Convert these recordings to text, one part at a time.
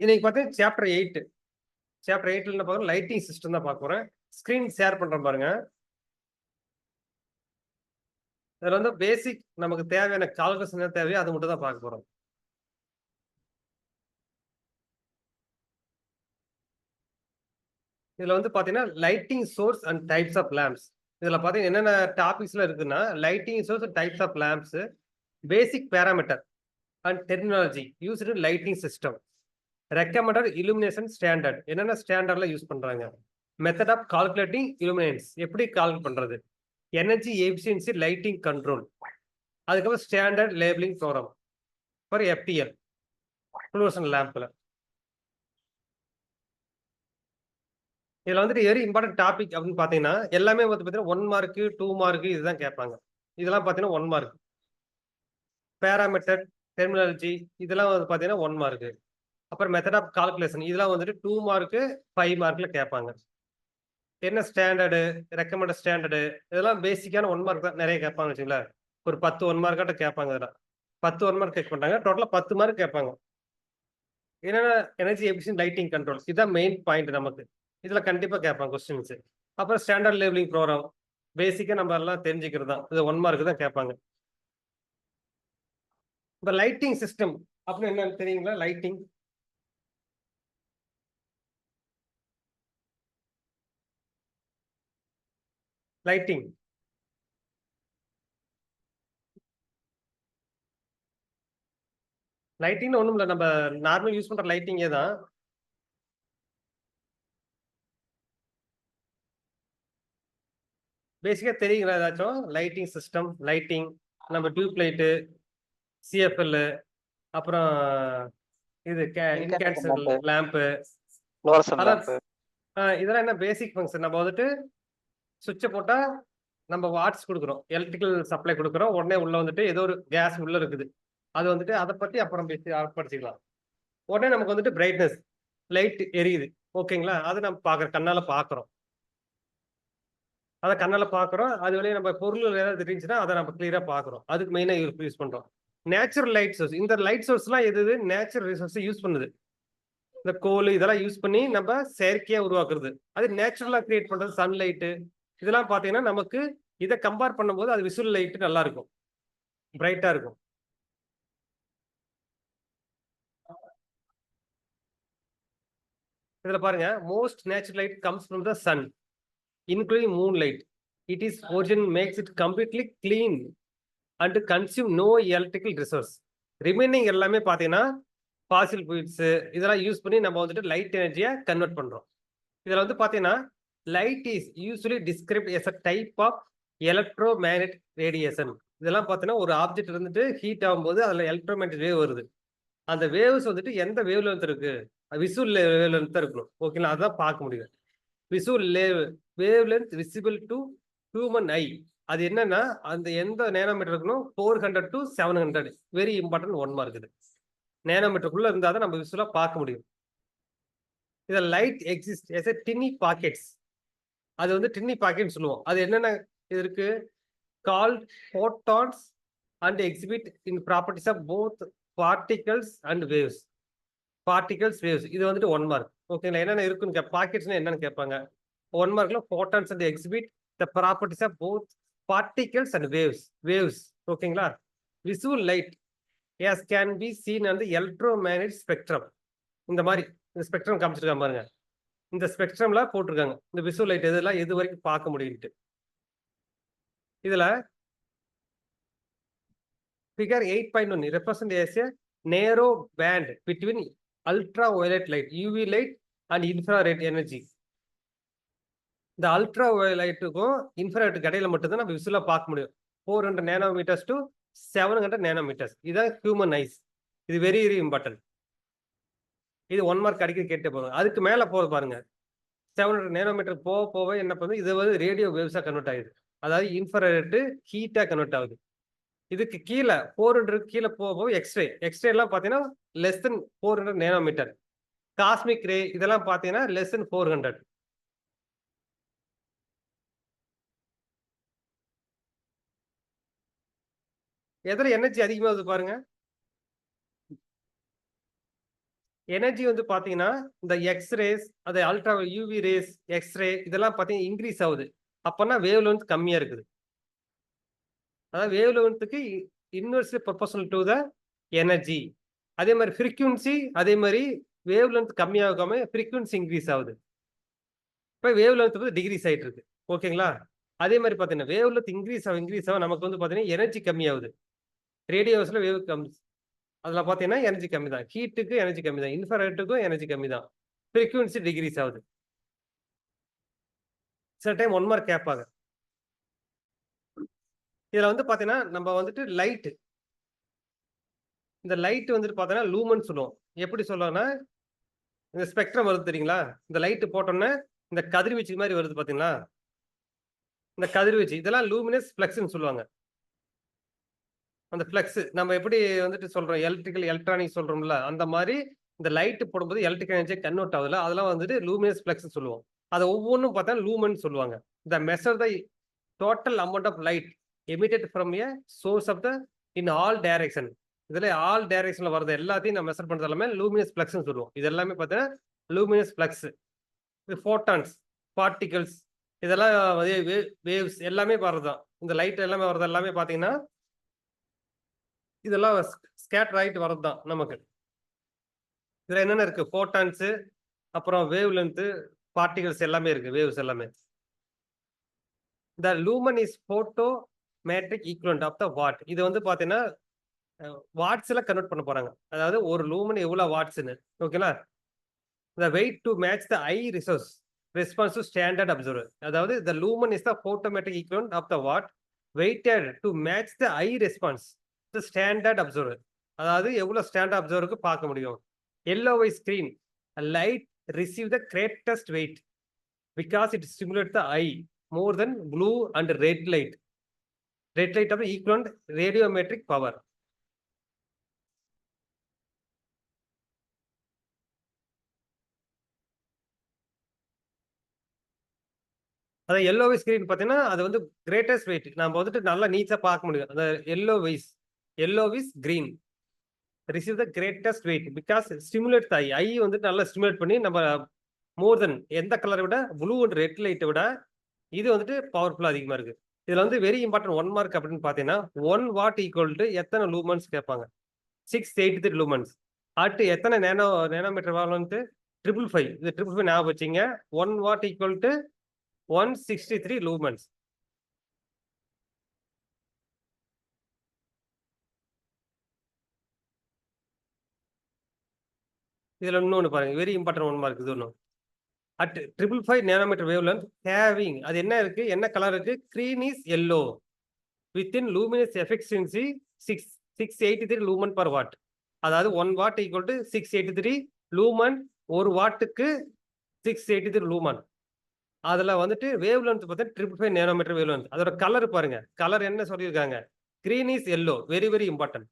இன்னைக்கு பார்த்தீங்கன்னா சாப்டர் 8ல என்ன பார்க்குறோம், லைட்டிங் சிஸ்டம் தான் பார்க்க போறேன். ஸ்கிரீன் ஷேர் பண்றேன் பாருங்க. இதுல வந்து பேசிக் நமக்கு தேவையான கால்குலேஷன் என்ன தேவையோ அது மட்டும் தான் பார்க்க போறோம். இதுல வந்து பார்த்தீங்கன்னா, lighting source and types of lamps. இதுல பார்த்தீங்கன்னா என்னென்ன டாபிக்ஸ்லாம் இருக்குன்னா, lighting source and types of lamps, basic parameter and terminology used in lighting system, recommended illumination standard என்னென்ன ஸ்டாண்டர்ட்ல யூஸ் பண்றாங்க, மெத்தட் ஆஃப் கால்குலேட்டிங் illuminance எப்படி கால்குலேட் பண்றது, எனர்ஜி எஃபிஷியன்சி லைட்டிங் கண்ட்ரோல், அதுக்கப்புறம் standard labeling program for FTL fluorescent லேம்ப்ல. இதுல வந்துட்டு very important topic அப்படின்னு பாத்தீங்கன்னா எல்லாமே வந்து பாத்தீங்கன்னா 1 மார்க் 2 மார்க் இதுதான் கேட்பாங்க. இதெல்லாம் பாத்தீங்கன்னா 1 மார்க். பேராமீட்டர், டெர்மினாலஜி இதெல்லாம் வந்து பாத்தீங்கன்னா 1 மார்க். அப்புறம் மெத்தட் ஆஃப் கால்குலேஷன் இதெல்லாம் வந்துட்டு 2 மார்க் 5 மார்க்ல கேட்பாங்க. என்ன ஸ்டாண்டர்டு, ரெக்கமெண்டட் ஸ்டாண்டர்டு இதெல்லாம் பேசிக்கான 1 மார்க் தான் நிறைய கேட்பாங்க வச்சுங்களேன். ஒரு 10 1 மார்க் ஆட்ட கேட்பாங்க. இதெல்லாம் 10 1 மார்க் கேட்க மாட்டாங்க, டோட்டலா 10 மார்க் கேட்பாங்க. என்னன்னா எனர்ஜி எஃபிஷியன்ட் லைட்டிங் கண்ட்ரோல் இதுதான் மெயின் பாயிண்ட் நமக்கு. இதுல கண்டிப்பா கேட்பாங்க கொஸ்டின்ஸ். அப்புறம் ஸ்டாண்டர்ட் லேபிளிங் ப்ரோக்ராம் பேசிக்கா நம்ம எல்லாம் தெரிஞ்சுக்கிறது தான். இது 1 மார்க் தான் கேட்பாங்க. இப்ப லைட்டிங் சிஸ்டம் அப்படின்னு என்னன்னு தெரியுங்களா? லைட்டிங் லைட்டிங் லைட்டிங்னு ஒண்ணும் இல்ல, நம்ம நார்மல் யூஸ் பண்ற லைட்டிங்கே தான். பேசிக்கா தெரியுங்களா ஏதாச்சும்? லைட்டிங் சிஸ்டம், லைட்டிங் நம்ம டியூப் லைட்டு, சிஎஃப்எல், அப்புறம் இது இன்கேன்சல் லேம்பு, ஃப்ளோரசன்ட் அதான். லேம்ப். இதெல்லாம் என்ன பேசிக் ஃபங்க்ஷன். நம்ம வந்துட்டு சுவிட்சை போட்டா நம்ம வாட்ஸ் கொடுக்குறோம், எலக்ட்ரிக்கல் சப்ளை கொடுக்குறோம், உடனே உள்ள வந்துட்டு ஏதோ ஒரு கேஸ் உள்ள இருக்குது. அது வந்துட்டு அதை பத்தி அப்புறம் படிச்சுக்கலாம். உடனே நமக்கு வந்துட்டு பிரைட்னஸ் லைட் எரியுது, ஓகேங்களா? அதை நம்ம கண்ணால பாக்குறோம். அதை கண்ணால பாக்குறோம். அது வழியா நம்ம பொருள் ஏதாவது இருந்துச்சுன்னா அதை நம்ம கிளியரா பாக்குறோம். அதுக்கு மெயினா யூஸ் பண்றோம். நேச்சுரல் லைட் சோர்ஸ், இந்த லைட் சோர்ஸ் எல்லாம் எது நேச்சுரல் ரிசோர்ஸ் யூஸ் பண்ணுது. இந்த கோல் இதெல்லாம் யூஸ் பண்ணி நம்ம செயற்கையா உருவாக்குறது. அது நேச்சுரலா கிரியேட் பண்றது சன்லைட்டு. இதெல்லாம் பாத்தீங்கன்னா நமக்கு இதை கம்பேர் பண்ணும்போது அது விசுவல் லைட் நல்லா இருக்கும், பிரைட்டா இருக்கும். இதுல பாருங்க, most natural light comes from the sun including moon light. It is origin makes it completely clean and consume no electrical resource. Remaining எல்லாமே பாத்தீங்கன்னா ஃபாசில் ஃபியூல்ஸ் இதெல்லாம் யூஸ் பண்ணி நம்ம வந்துட்டு லைட் எனர்ஜியா கன்வெர்ட் பண்றோம். இதுல வந்து பாத்தீங்கன்னா light is usually described as a type of electro magnet radiation. இதெல்லாம் பாத்தீங்கன்னா ஒரு ஆப்ஜெக்ட் இருந்துட்டு ஹீட் ஆகும்போது அதுல எலக்ட்ரோ மேக்னெட் வேவ் வருது. அந்த வேவ்ஸ் வந்துட்டு எந்த வேவ் லென்த் இருக்கு, விசுவல் வேவ் லென்த் தான் இருக்கணும், ஓகேங்களா? அதான் பார்க்க முடியும். Visual wavelength visible to human eye. அது என்னன்னா அந்த எந்த நேனோமீட்டர் இருக்கணும், 400 to 700. வெரி இம்பார்ட்டன்ட் 1 மார்க் இது. நேனோமீட்டருக்குள்ள இருந்தால் தான் நம்ம விசுவலா பார்க்க முடியும். இத லைட் எக்ஸிஸ்ட் எஸ் எ டின்னி பாக்கெட்ஸ். அது வந்து டின்னி பாக்கெட் சொல்லுவோம். அது என்னென்ன இருக்கு, called photons and exhibit in properties of both particles and waves. Particles waves இது வந்துட்டு 1 மார்க், ஓகேங்களா? என்னென்ன இருக்குன்னு பாக்கெட்ஸ்னா என்னன்னு கேட்பாங்க. 1 மார்க்ல photons and exhibit the properties of both particles and waves, ஓகேங்களா? Visual light as can be seen on the electromagnetic spectrum. இந்த மாதிரி இந்த ஸ்பெக்ட்ரம் காமிச்சிருக்காங்க பாருங்க. இந்த ஸ்பெக்ட்ரம்ல போட்டிருக்காங்க இந்த விசுவல் லைட் எதெல்லாம் எது வரைக்கும் பார்க்க முடியும்ட்டு. இதுல figure 8.1 represent as a narrow band between ultraviolet light, UV light and infrared energy. இந்த அல்ட்ரா வயலைட்டுக்கும் இன்ஃப்ராரெட்டுக்கு இடையில மட்டும்தான் நம்ம விசுவலா பார்க்க முடியும். 400 நேனோமீட்டர்ஸ் டு 700 நேனோமீட்டர்ஸ். இதுதான் ஹியூமன் ஐஸ். இது வெரி வெரி இம்பார்ட்டன்ட். இது 1 மார்க் அடிக்கடி கேட்டே போதும். அதுக்கு மேல போக பாருங்க, 700 நேனோமீட்டர் போக போக என்ன பண்ணுது, இது வந்து ரேடியோ வேவ்ஸா கன்வெர்ட் ஆகுது. அதாவது இன்ஃப்ராரெட் ஹீட்டா கன்வெர்ட் ஆகுது. இதுக்கு கீழே 400 கீழே போக எக்ஸ்ரே எல்லாம் பாத்தீங்கன்னா less than 400 nanometre. Cosmic ray இதெல்லாம் பாத்தீங்கன்னா லெஸ் தென் 400. எதுல எனர்ஜி அதிகமாகுது பாருங்க. எனர்ஜி வந்து பாத்தீங்கன்னா இந்த எக்ஸ்ரேஸ், அது அல்ட்ரா யூவி ரேஸ், எக்ஸ்ரே இதெல்லாம் பாத்தீங்கன்னா இன்க்ரீஸ் ஆகுது. அப்பன்னா வேவ் லென்த் கம்மியா இருக்குது. அதாவது வேவ் லென்த்துக்கு inversely proportional to the energy. அதே மாதிரி ஃப்ரீக்வன்சி அதே மாதிரி வேவ் லென்த் கம்மியாகாம ஃப்ரீக்வன்சி இன்க்ரீஸ் ஆகுது. இப்போ வேவ் லென்த் வந்து டிகிரீஸ் ஆயிட்டு இருக்கு. ஓகேங்களா? அதே மாதிரி பாத்தீங்கன்னா வேவ் லென்த் இன்க்ரீஸ் ஆக நமக்கு வந்து பாத்தீங்கன்னா எனர்ஜி கம்மியாகுது. ரேடியோஸ்ல வேவ் அதுல பாத்தீங்கன்னா எனர்ஜி கம்மி தான். ஹீட்டுக்கு எனர்ஜி கம்மி தான். இன்ஃப்ராரெட்டுக்கும் எனர்ஜி கம்மி தான். ஃப்ரீக்வன்சி டிகிரீஸ் ஆகுது. சில டைம் 1 மார்க் கேட்பாங்க. இதுல வந்து பாத்தீங்கன்னா நம்ம வந்துட்டு லைட், இந்த லைட் வந்துட்டு பாத்தீங்கன்னா லூமன் சொல்லுவோம். எப்படி சொல்லலாம்னா இந்த ஸ்பெக்ட்ரம் வருது தெரியுங்களா? இந்த லைட் போட்டோம்னா இந்த கதிர்வீச்சு மாதிரி வருது பாத்தீங்களா? இந்த கதிர்வீச்சு இதெல்லாம் லூமினஸ் ஃப்ளக்ஸ்ன்னு சொல்லுவாங்க. அந்த ஃப்ளக்ஸ் நம்ம எப்படி வந்துட்டு சொல்றோம் எலக்ட்ரானிக் சொல்றோம்ல அந்த மாதிரி இந்த லைட் போடும்போது எலக்ட்ரிக் எனர்ஜி கன்வெர்ட் ஆகுதுல அதெல்லாம் வந்துட்டு லூமினஸ் ஃப்ளக்ஸ் சொல்லுவோம். அதை ஒவ்வொன்றும் பார்த்தா லூமன் சொல்லுவாங்க. The measure the total amount of light emitted from a source of the in all direction. இதுல ஆல் டைரக்ஷன்ல வரது எல்லாத்தையும் நம்ம மெஷர் பண்றது எல்லாமே லூமினஸ் ஃப்ளக்ஸ்னு சொல்லுவோம். இது எல்லாமே பார்த்தீங்கன்னா லூமினஸ் ஃப்ளக்ஸ். இது ஃபோட்டான்ஸ், பார்ட்டிகல்ஸ் இதெல்லாம் வேவ்ஸ் எல்லாமே வர்றதுதான். இந்த லைட் எல்லாமே வர்றது எல்லாமே பார்த்தீங்கன்னா இதெல்லாம் ஸ்கேட்டர் ஆகிட்டு வர்றது தான் நமக்கு. இதுல என்னென்ன இருக்கு? ஃபோட்டான்ஸ், அப்புறம் வேவ் லென்த், பார்ட்டிகல்ஸ் எல்லாமே இருக்கு. வேவ்ஸ் எல்லாமே. The lumen is photometric equivalent of the watt. இது வந்து பாத்தீங்கன்னா வாட்ஸ்ல கன்வெர்ட் பண்ண போறாங்க. அதாவது ஒரு லூமன் எவ்வளவு வாட்ஸ்னு. ஓகேங்களா? The weight to match the eye resource response to standard observer. அதாவது the lumen is the photometric equivalent of the watt weighted to match the eye response to standard observer. அதாவது எவ்வளவு ஸ்டாண்டர்ட் அப்சர்வருக்கு பார்க்க முடியும். LOI screen, a light receive the greatest weight because it stimulates the eye more than blue and red light. Red light of the equivalent radiometric power. அது LOI screen பார்த்தீங்கன்னா அது வந்து greatest wait நம்ம வந்துட்டு நல்லா நீச்சா பார்க்க முடியும். அந்த LOIs green receive the greatest weight because stimulate the eye. ஐ வந்துட்டு நல்லா ஸ்டிமுலேட் பண்ணி நம்ம மோர் தென் எந்த கலரை விட ப்ளூ அண்ட் ரெட் லைட்டை விட இது வந்துட்டு பவர்ஃபுல்லா அதிகமா இருக்கு. இதுல வந்து வெரி இம்பார்ட்டன்ட் 1 மார்க் அப்படின்னு பாத்தீங்கன்னா 1 வாட் ஈக்குவல் டு எத்தனை லூமன்ஸ் கேட்பாங்க. 683 லூமன்ஸ். அடுத்து எத்தனை நேனோமீட்டர் வால்வன்ட்டு 555. இது 555 ஞாபகம் வச்சுங்க. 1 வாட் ஈக்குவல் டு 163 லூமன்ஸ். இதுல இன்னொன்னு பாருங்க வெரி இம்பார்ட்டன்ட் 1 மார்க் இது ஒன்று. At 555 nanometer wave length having அது என்ன இருக்கு? என்ன கலர் இருக்கு? Green is yellow within luminous efficiency 683 lumen per what. அதாவது 1 வாட் ஈக்குவல் டு 683 லூமன். 1 வாட்டுக்கு 683 லூமன். அதுல வந்துட்டு வேவ் லென்த் பார்த்தீங்கன்னா 555 நேனோமீட்டர் வேவ் லென்த். அதோட கலர் பாருங்க. கலர் என்ன சொல்லியிருக்காங்க? Green is yellow. Very very important.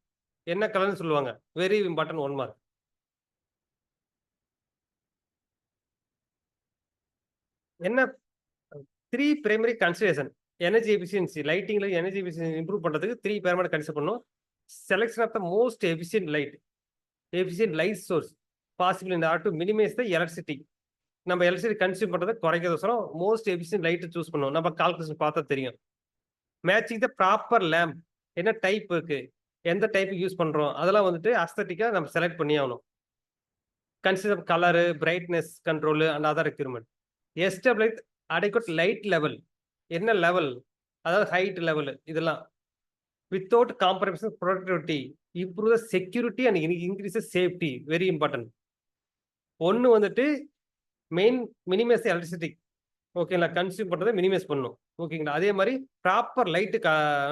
என்ன கலர்னு சொல்லுவாங்க? Very important 1 mark. என்ன 3 பிரைமரி கன்சிடரேஷன் எனர்ஜி எஃபிஷியன்சி லைட்டிங்ல எனர்ஜி எஃபிஷியன்சி இம்ப்ரூவ் பண்றதுக்கு 3 பிரைமரி கன்சிடர் பண்ணும். Selection of the most efficient light source possible in order to minimise the electricity. நம்ம electricity consume பண்றதை குறைக்கிறதுக்கோசரம் மோஸ்ட் எஃபிஷியன்ட் லைட் சூஸ் பண்ணுவோம். நம்ம calculation பார்த்தா தெரியும். மேட்சிங் த ப்ராப்பர் லேம்ப் என்ன டைப் இருக்கு, எந்த டைப் யூஸ் பண்றோம் அதெல்லாம் வந்துட்டு அஸ்தட்டிக்கா நம்ம செலக்ட் பண்ணி ஆகணும். Consider colour, brightness control and other requirement. Establish adequate light level. என்ன லெவல்? அதாவது ஹைட் லெவல். இதெல்லாம் without compromising productivity improve the security and increase safety. Very important. ஒன்று வந்துட்டு மினிமைஸ் எலக்ட்ரிசிட்டி. ஓகேங்களா? கன்சியூம் பண்றதை மினிமைஸ் பண்ணணும். ஓகேங்களா? அதே மாதிரி ப்ராப்பர் லைட்டு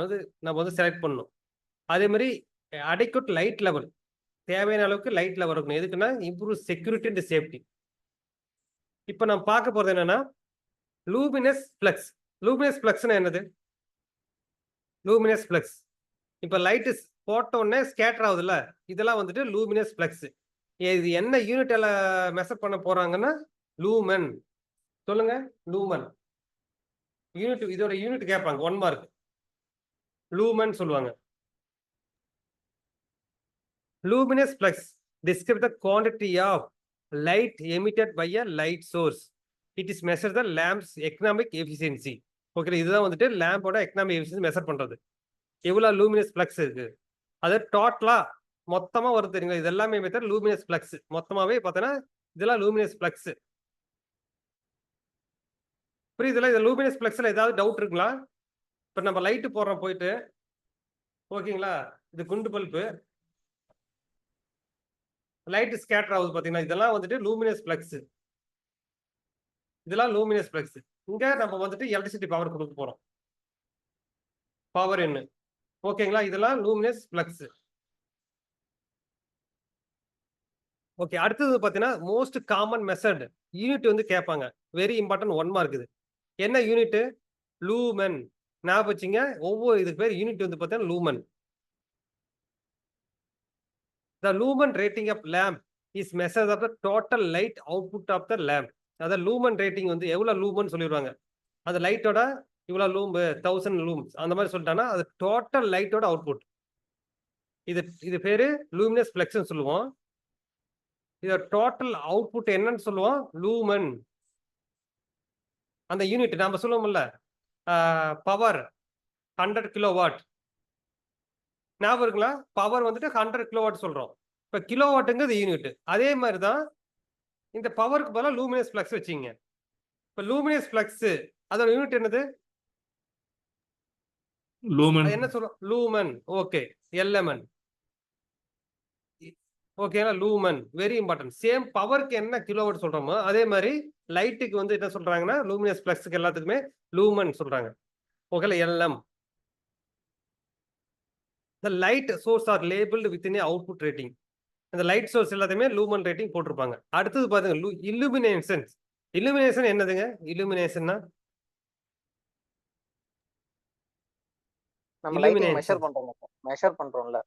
வந்து நம்ம வந்து செலக்ட் பண்ணணும். அதே மாதிரி அடெக்வட் லைட் லெவல். தேவையான அளவுக்கு லைட் லெவல் இருக்கணும். எதுக்குன்னா இம்ப்ரூவ் செக்யூரிட்டி அண்ட் சேஃப்டி. இப்போ நம்ம பார்க்க போறது என்னன்னா லூமினஸ் ஃப்ளக்ஸ். லூமினஸ் ஃப்ளக்ஸ்னா என்னது? லூமினஸ் ஃப்ளக்ஸ் இப்போ லைட்டு போட்ட உடனே ஸ்கேட்டர் ஆகுதுல்ல, இதெல்லாம் வந்துட்டு லூமினஸ் ஃப்ளக்ஸ். இது என்ன யூனிட்ல மெஷர் பண்ண போறாங்கன்னா லூமன். சொல்லுங்க லூமன். யூனிட் இதோட யூனிட் கேட்பாங்க 1 மார்க். லூமன் சொல்லுவாங்க. Luminous flux describe the quantity of light emitted by a light source. It is measure the lamp's economic efficiency. Okay, இதுதான் வந்துட்டு லேம்போட எக்கனாமிக் எஃபிஷியன்சி மெஷர் பண்றது. எவ்வளவு லூமினஸ் ஃப்ளக்ஸ் இருக்கு, அது டோட்டலா மொத்தமா வருது தெரியுங்களா. இது எல்லாமே மெத்தட் லூமினஸ் ஃப்ளக்ஸ். மொத்தமாவே பார்த்தீங்கன்னா இதெல்லாம் லூமினஸ் ஃப்ளக்ஸ். புரியுதுல? இது லூமினஸ் ஃப்ளக்ஸ்ல ஏதாவது டவுட் இருக்குங்களா? இப்ப நம்ம லைட் போடுறோம் போயிட்டு, ஓகேங்களா, இது குண்டு பல்பு, லைட் ஸ்கேட்டர் ஆகுது பாத்தீங்கன்னா, இதெல்லாம் வந்துட்டு லூமினஸ் ஃப்ளக்ஸ். இதெல்லாம் லூமினஸ் ஃப்ளக்ஸ். இங்க நம்ம வந்துட்டு எலக்ட்ரிசிட்டி பவர் கொடுக்க போறோம், பவர் என்ன, ஓகேங்களா. இதெல்லாம் லூமினஸ் ஃப்ளக்ஸ். ஓகே, அடுத்தது பாத்தீங்கன்னா மோஸ்ட் காமன் மெத்தட் யூனிட் வந்து கேட்பாங்க. வெரி இம்பார்ட்டன்ட் 1 மார்க் இது. என்ன யூனிட்? லூமன். ஞாபகம் வச்சுங்க, ஒவ்வொரு இதுக்கு பேர் யூனிட் வந்து பார்த்தீங்கன்னா lumen. The lumen rating of lamp is measure of the total light output of the lamp. அதாவது லூமன் ரேட்டிங் வந்து எவ்வளவு லூமன் சொல்லிடுவாங்க. அந்த லைட்டோட இவ்வளவு லூம்பு 1000 லூம்ஸ் அந்த மாதிரி சொல்லிட்டாங்கன்னா அது டோட்டல் லைட்டோட அவுட்புட். இது பேரு லூமினஸ் ஃப்ளக்ஸ்னு சொல்லுவோம். இதோட டோட்டல் அவுட்புட் என்னன்னு சொல்லுவோம்? லூமன். அந்த யூனிட் நாம சொல்லுவோம்ல, பவர் 100 கிலோவாட். ஞாபகம் இருக்குங்களா? பவர் வந்துட்டு 100 கிலோவாட் சொல்றோம். இப்ப கிலோவாட்டுங்கிறது யூனிட். அதே மாதிரி தான் இந்த பவருக்கு பதிலா லூமினஸ் ஃப்ளக்ஸ் வச்சுங்க. இப்ப லூமினஸ் ஃப்ளக்ஸ் அதோட யூனிட் என்னது? லூமன். என்ன சொல்றோம்? லூமன். Okay, LMN. ஓகேங்களா? Lumen very important. சேம் பவருக்கு என்ன கிலோவாட் சொல்றோமோ அதே மாதிரி லைட்டுக்கு வந்து என்ன சொல்றாங்கன்னா லூமினஸ் ஃப்ளக்ஸ்க்கு எல்லாத்துக்குமே லூமன் சொல்றாங்க. ஓகேல, LM. The light source are labeled within a output rating. அந்த லைட் சோர்ஸ் எல்லாத்தையுமே லூமன் ரேட்டிங் போட்டிருப்பாங்க. அடுத்தது பாருங்க இல்லுமினேஷன். இல்லுமினேஷன் என்னதுங்க? இல்லுமினேஷன்னா நம்ம லைட்டிங் மெஷர் பண்றோம்ல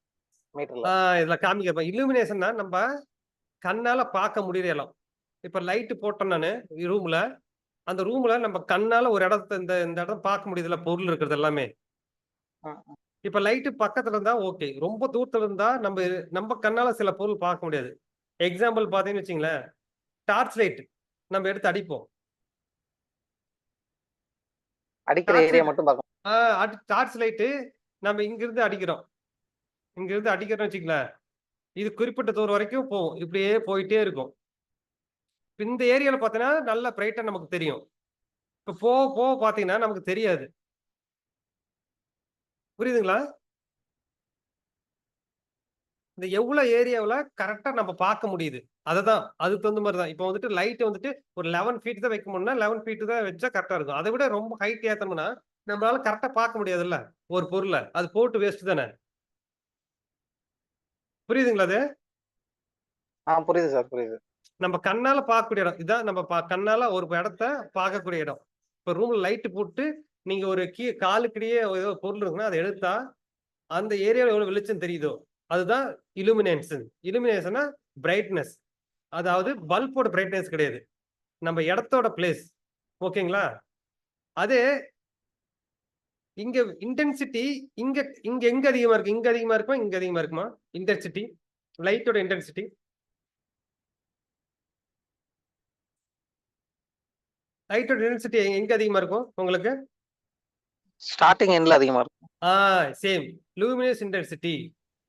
மீட்டர்ல. இதுல காமிக்க. இல்லுமினேஷன்னா நம்ம கண்ணால பார்க்க முடியற இடம். இப்ப லைட் போட்டோம் நானு ரூம்ல, அந்த ரூம்ல நம்ம கண்ணால ஒரு இடத்த இந்த இடம் பார்க்க முடியுதுல, பொருள் இருக்கிறது எல்லாமே. இப்ப லைட் பக்கத்துல இருந்தா ஓகே, ரொம்ப தூரத்துல இருந்தா நம்ம கண்ணால சில பொருள் பார்க்க முடியாது. எக்ஸாம்பிள் பாத்தீங்கன்னு வச்சுங்களேன், டார்ச் லைட் நம்ம எடுத்து அடிப்போம், அடிக்கிற ஏரியா மட்டும் பார்க்கணும். டார்ச் லைட் நம்ம இங்க இருந்து அடிக்கிறோம் வச்சுங்களேன், இது குறிப்பிட்ட தூரம் வரைக்கும் போகும், இப்படியே போயிட்டே இருக்கும். இந்த ஏரியால பாத்தீங்கன்னா நல்ல பிரைட்டா நமக்கு தெரியும். இப்ப போக பாத்தீங்கன்னா நமக்கு தெரியாது. புரியுதுங்களா? இந்த எவ்வளவு ஏரியாவில் கரெக்டா நம்ம பார்க்க முடியுது, அதுதான் அதுக்கு தகுந்த மாதிரி தான். இப்போ வந்துட்டு லைட் வந்துட்டு ஒரு 11 ஃபீட் தான் வைக்க முடியும்னா 11 ஃபீட் தான் வச்சா கரெக்டா இருக்கும். அதை விட ரொம்ப ஹைட் ஏத்தணும்னா நம்மளால கரெக்டா பார்க்க முடியாதுல்ல ஒரு பொருளை, அது போட்டு வேஸ்ட் தானே. புரியுதுங்களா? அது புரியுது சார், புரியுது. நம்ம கண்ணால பார்க்கக்கூடிய இடம் இதான், நம்ம கண்ணால ஒரு இடத்த பார்க்கக்கூடிய இடம். இப்போ ரூம்ல லைட் போட்டு நீங்க ஒரு காலுக்கிடையே ஏதோ பொருள் இருக்குன்னா அதை எடுத்தா அந்த ஏரியாவில் எவ்வளவு வெளிச்சம் தெரியுதோ அதுதான் இலுமினேஷன். இலுமினேஷனா பிரைட்னஸ், அதாவது பல்போட பிரைட்னஸ் கிடையாது, நம்ம இடத்தோட பிளேஸ். ஓகேங்களா? அதே இங்க இன்டென்சிட்டி இங்க இங்க எங்க அதிகமா இருக்கு? இங்க அதிகமா இருக்குமா இங்க அதிகமா இருக்குமா? இன்டென்சிட்டி, லைட்டோட இன்டென்சிட்டி எங்க அதிகமா இருக்கும் உங்களுக்கு? ஸ்டார்டிங் எண்ட்ல அதிகமா இருக்கும். Same luminous intensity.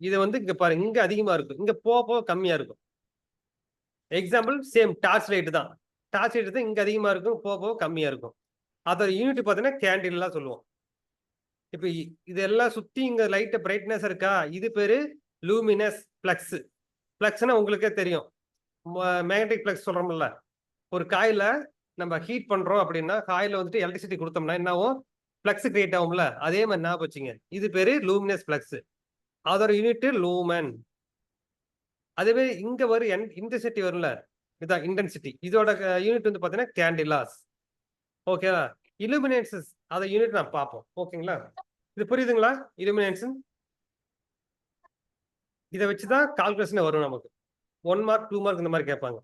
இது வந்து இங்க பாருங்க, இங்க அதிகமா இருக்கும், இங்க போக கம்மியா இருக்கும். எக்ஸாம்பிள் சேம் டார்ச் லைட் தான். டார்ச் லைட் தான் இங்க அதிகமா இருக்கும், போக கம்மியா இருக்கும். அதோட யூனிட் பாத்தீங்கன்னா கேண்டில்லாம் சொல்லுவோம். இப்ப இதெல்லாம் சுத்தி இங்க லைட் பிரைட்னஸ் இருக்கா, இது பேரு லூமினஸ் பிளக்ஸ். பிளக்ஸ்னா உங்களுக்கே தெரியும், மேக்னெட்டிக் பிளக்ஸ் சொல்றோம்ல. ஒரு காயில நம்ம ஹீட் பண்றோம் அப்படின்னா காயில வந்துட்டு எலக்ட்ரிசிட்டி கொடுத்தோம்னா என்ன ஆகும்? பிளக்ஸ் கிரியேட் ஆகும்ல, அதே மாதிரி ஞாபகம் வச்சுங்க, இது பேரு லூமினஸ் பிளக்ஸ். அதோட யூனிட் லூமன். அதே மாதிரி இங்க வரும் இன்டென்சிட்டி வரும்ல, இதான் இன்டென்சிட்டி. இதோட யூனிட் வந்து பாத்தீங்கன்னா கேண்டிலாஸ். ஓகேவா? இலுமினேஷன்ஸ் அத யூனிட் நான் பார்ப்போம். ஓகேங்களா? இது புரியுதுங்களா? இலுமினேஷன் இதை வச்சுதான் கால்குலேஷன் வரும் நமக்கு. 1 மார்க் 2 மார்க் இந்த மாதிரி கேட்பாங்க.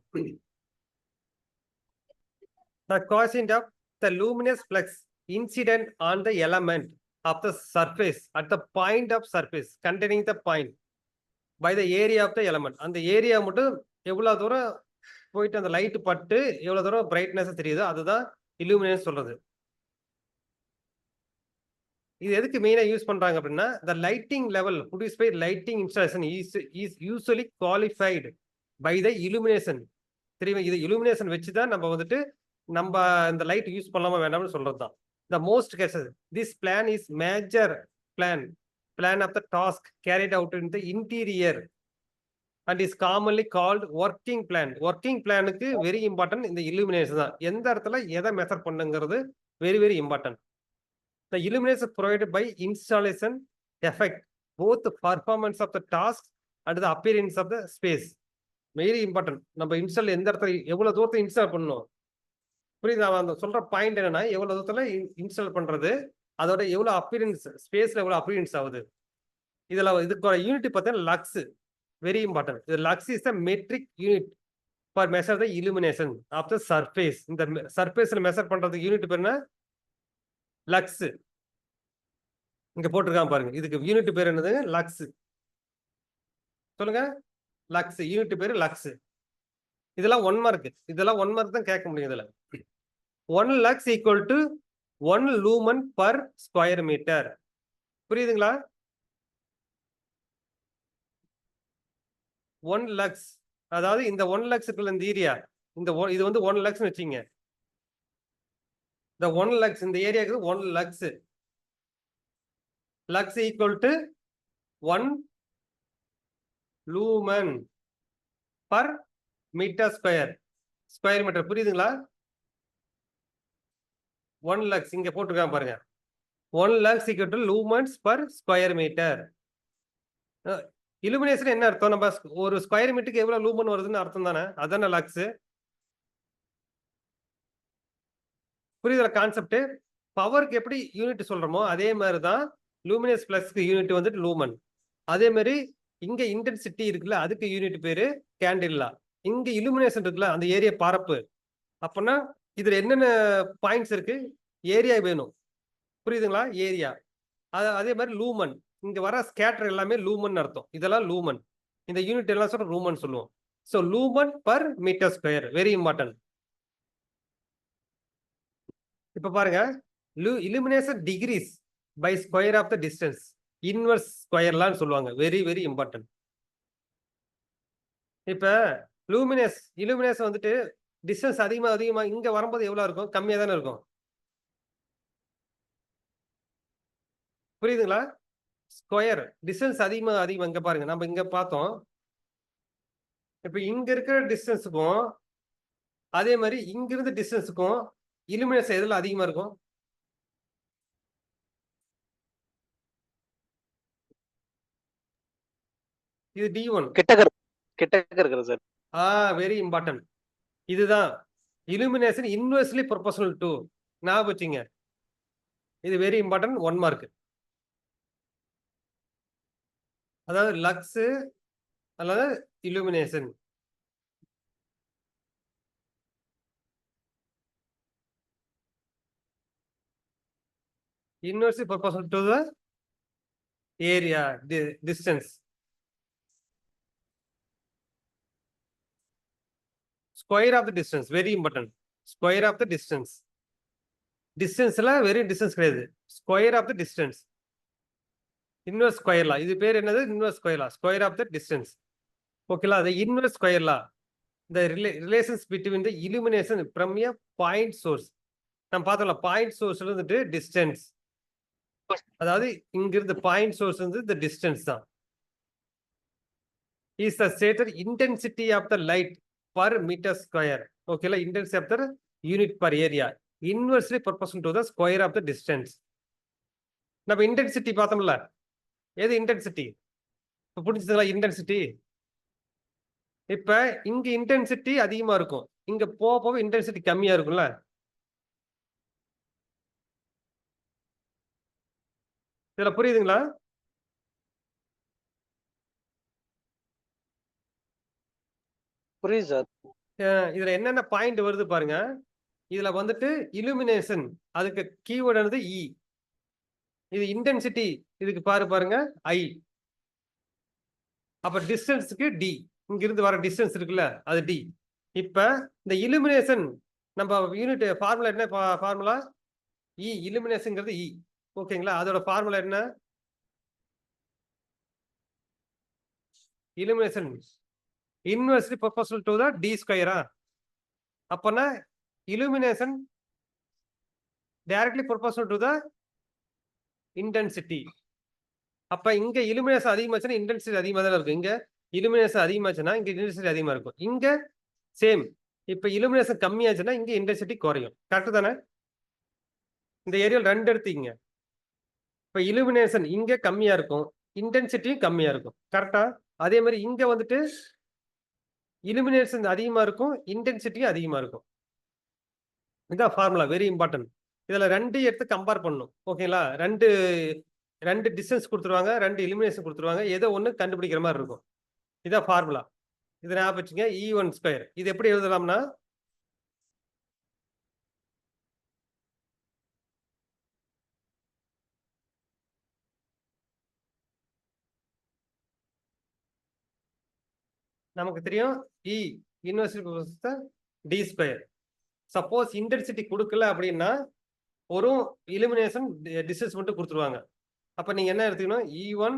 The quotient of the luminous flux incident on the element of the surface at the point of surface containing the point. By the area of the element. அந்த area மட்டும் எவ்வளவு தூரம் போயிட்டு அந்த லைட் பட்டு எவ்வளவு தூரம் பிரைட்னஸ் தெரியுதோ அதுதான் illumination சொல்றது. இது எதுக்கு மெயினா யூஸ் பண்றாங்க அப்படின்னா, the lighting level produced by lighting installation is usually qualified by the illumination. தெரியுமா? இது illumination வச்சு தான் நம்ம வந்துட்டு நம்ம இந்த லைட் யூஸ் பண்ணலாமா வேண்டாம்னு சொல்றது தான். The most cases this plan is major plan of the task carried out in the interior and is commonly called working plan. Working planக்கு வெரி இம்பார்ட்டன்ட் இந்த illumination தான். எந்த இடத்துல எதை மெஷர் பண்ணுங்கிறது very important. The illumination provided by installation affect both the performance of the task and the appearance of the space. Very important. நம்ம install எந்த இடத்துல எவ்வளவு தூரத்தை இன்ஸ்டால் பண்ணணும் புரியுதா? அந்த சொல்ற பாயிண்ட் என்னன்னா எவ்வளவு தூரத்துல இன்ஸ்டால் பண்றது, அதோட எவ்வளவு அப்பியரன்ஸ் ஸ்பேஸ்ல எவ்வளவு அப்பியரன்ஸ் ஆகுது. இதுக்கு யூனிட் பார்த்தீங்கன்னா லக்ஸ். Very important. இது lux is the metric unit for measure the illumination of the surface. இந்த சர்ஃபேஸ்ல மெஷர் பண்றதுக்கு யூனிட் பேர் என்ன? லக்ஸ். இங்க போட்டிருக்கான் பாருங்க. இதுக்கு யூனிட் பேர் என்னது? லக்ஸ். சொல்லுங்க. லக்ஸ். யூனிட் பேரு லக்ஸ். இதெல்லாம் 1 மார்க். இதெல்லாம் 1 மார்க் தான் கேட்க முடியும் இதுல. 1 lux equal to 1 lumen per square metre. புரியுதுங்களா? 1 லக்ஸ் அதாவது இந்த 1 லக்ஸ் இருக்குல்ல இந்த ஏரியா, இது வந்து 1 லக்ஸ் வச்சுங்க. இந்த 1 லக்ஸ் இந்த ஏரியாக்கு 1 lux. Lux equal to 1 lumen per metre square metre. புரியுதுங்களா? 1 லக்ஸ் இங்க போட்டுருக்கான் பாருங்க. 1 lux equal to lumens per square metre. illumination என்ன அர்த்தம்? நம்ம ஒரு ஸ்கொயர் மீட்டருக்கு எவ்வளவு லூமன் வருதுன்னு அர்த்தம் தானே? அதான லக்ஸ். புரியுதுல கான்செப்ட்? பவருக்கு எப்படி யூனிட் சொல்றோமோ அதே மாதிரி தான் லூமினஸ் பிளஸ்க்கு யூனிட் வந்துட்டு லூமன். அதே மாதிரி இங்க இன்டென்சிட்டி இருக்குல்ல அதுக்கு யூனிட் பேரு கேண்டில்லா. இங்க illumination இருக்குல்ல அந்த ஏரியா பரப்பு. அப்பனா இதுல என்னென்ன பாயிண்ட்ஸ் இருக்கு? ஏரியா வேணும். புரியுதுங்களா? ஏரியா. அதே மாதிரி லூமன். இங்க வர ஸ்கேட்டர் எல்லாமே லூமன் அர்த்தம். இதெல்லாம் லூமன். இந்த யூனிட் எல்லாம் சொல்ற லூமன் சொல்லுவோம். So lumen per metre square. Very important. இப்ப பாருங்க. illumination decreases by square of the distance. Inverse ஸ்கொயர்லாம் சொல்லுவாங்க. Very important. இப்ப illumination வந்துட்டு டிஸ்டன்ஸ் அதிகமா இங்க வரும்போது எவ்வளவு இருக்கும்? கம்மியா தானே இருக்கும். புரியுதுங்களா? ஸ்கொயர் டிஸ்டன்ஸ் அதிகமா இங்க பாருங்க. நம்ம இங்க பார்த்தோம். இப்ப இங்க இருக்கிற டிஸ்டன்ஸுக்கும் அதே மாதிரி இங்க இருந்து டிஸ்டன்ஸுக்கும் illumination எதுல அதிகமா இருக்கும்? இது D1. கிட்டக்க இருக்குது சார். Very important. இதுதான் illumination inversely proportional to. ஞாபகம் வச்சுங்க. இது வெரி இம்பார்ட்டன்ட். 1 மார்க். அதாவது லக்ஸ் அல்லது illumination. inversely proportional to the area distance. Square of the distance very important. Square of the distance. Distanceல வெறும் distance கிடையாது. Square of the distance. Inverse square law. இது பேர் என்னது? Inverse square law. Square of the distance. ஓகேலா? the inverse square law. The relations between the illumination from a point source. நம்ம பார்த்தோம்ல point சோர்ஸ்ல இருந்துட்டு distance. அதாவது இங்க இருந்து பாயிண்ட் சோர்ஸ் வந்து the distance தான். Is the stated intensity of the light per meter square. ஓகேல? intensity of the unit per area inversely proportional to the square of the distance. நம்ம intensity பார்த்தோம்ல. எது intensity? இப்ப புரிஞ்சுதுங்களா இன்டென்சிட்டி? இப்ப இங்க intensity அதிகமா இருக்கும். இங்க போக இன்டென்சிட்டி கம்மியா இருக்கும்ல. இதுல புரியுதுங்களா? புரியுது சார். இதுல என்னென்ன பாயிண்ட் வருது பாருங்க. இதுல வந்துட்டு illumination அதுக்கு கீவேர்ட் என்னது? E. இது இன்டென்சிட்டி இதுக்கு பாருங்க I. அப்ப டிஸ்டன்ஸ்க்கு டி, இங்க இருந்து வர டிஸ்டன்ஸ் இருக்குல்ல அது டி. இப்ப இந்த இலுமினேஷன் நம்ம யூனிட் ஃபார்முலா என்ன? ஃபார்முலா இ, இலுமினேஷன்ங்கிறது இ. ஓகேங்களா? அதோட ஃபார்முலா என்ன? Illumination inversely proportional to the D ஸ்கொயரா? அப்பனா illumination directly proportional to the intensity. அப்ப இங்க illumination அதிகமாச்சுன்னா intensity அதிகமா தான் இருக்கும். இங்க illumination அதிகமாச்சுன்னா இங்க intensity அதிகமா இருக்கும். இங்க சேம். இப்ப illumination கம்மியாச்சுன்னா இங்க intensity குறையும். கரெக்ட் தானே? இந்த ஏரியால 2 எடுத்தீங்க. இப்ப illumination இங்க கம்மியா இருக்கும், இன்டென்சிட்டியும் கம்மியா இருக்கும். கரெக்டா? அதே மாதிரி இங்க வந்துட்டு illumination அதிகமா இருக்கும், இன்டென்சிட்டியும் அதிகமா இருக்கும். இதான் ஃபார்முலா, வெரி இம்பார்ட்டன்ட். இதுல 2 எடுத்து கம்பேர் பண்ணணும். ஓகேங்களா? 2 டிஸ்டன்ஸ் கொடுத்துருவாங்க, 2 இலிமினேஷன் கொடுத்துருவாங்க. ஏதோ ஒண்ணு கண்டுபிடிக்கிற மாதிரி இருக்கும். இதான் ஃபார்முலா. இதை ஞாபகம் வச்சுங்க. E1 square. இது எப்படி எழுதலாம்னா நமக்கு தெரியும் E inverse d square. Suppose intensity கொடுக்கல அப்படின்னா ஒரு இலிமினேஷன் டிஸ்டன்ஸ் மட்டும் கொடுத்துருவாங்க. அப்ப நீங்க என்ன எடுத்துக்கணும்? E1